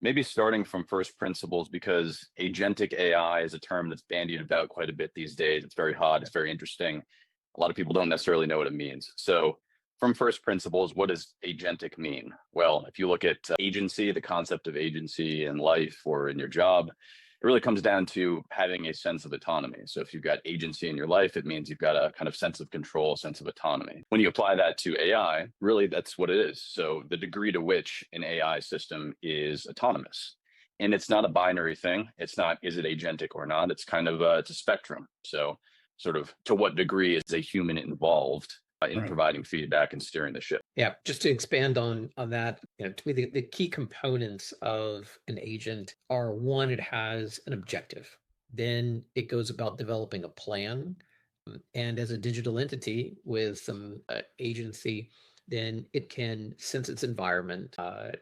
Maybe starting from first principles, because agentic AI is a term that's bandied about quite a bit these days. It's very hot, it's very interesting. A lot of people don't necessarily know what it means. So, from first principles, what does agentic mean? Well, if you look at agency, the concept of agency in life or in your job, it really comes down to having a sense of autonomy. So, if you've got agency in your life, it means you've got a kind of sense of control, sense of autonomy. When you apply that to AI, really that's what it is. So, the degree to which an AI system is autonomous. And it's not a binary thing. It's not, is it agentic or not? It's kind of it's a spectrum. So, sort of to what degree is a human involved in providing feedback and steering the ship. Yeah, just to expand on that, to me, the key components of an agent are: one, it has an objective. Then it goes about developing a plan. And as a digital entity with some agency, then it can sense its environment.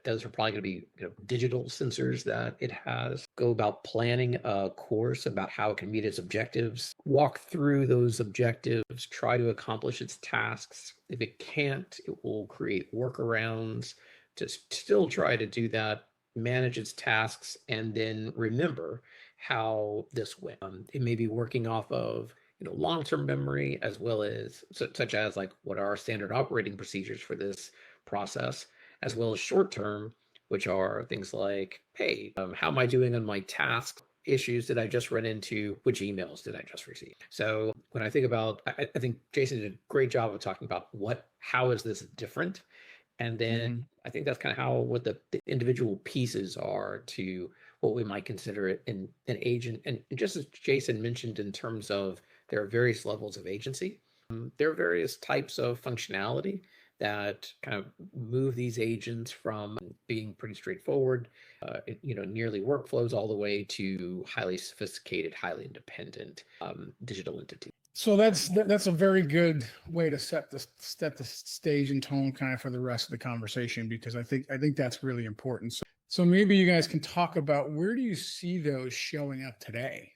Those are probably going to be digital sensors that it has. Go about planning a course about how it can meet its objectives, walk through those objectives, try to accomplish its tasks. If it can't, it will create workarounds to still try to do that, manage its tasks, and then remember how this went. It may be working off of long-term memory, as well as such as like what are our standard operating procedures for this process, as well as short-term, which are things like, hey, how am I doing on my tasks? Issues did I just run into? Which emails did I just receive? So when I think about, I think Jason did a great job of talking about how is this different? And then I think that's kind of what the individual pieces are to what we might consider it an agent. And just as Jason mentioned, in terms of there are various levels of agency, there are various types of functionality that kind of move these agents from being pretty straightforward, nearly workflows, all the way to highly sophisticated, highly independent digital entities. So that's a very good way to set the stage and tone kind of for the rest of the conversation, because I think that's really important. So maybe you guys can talk about, where do you see those showing up today?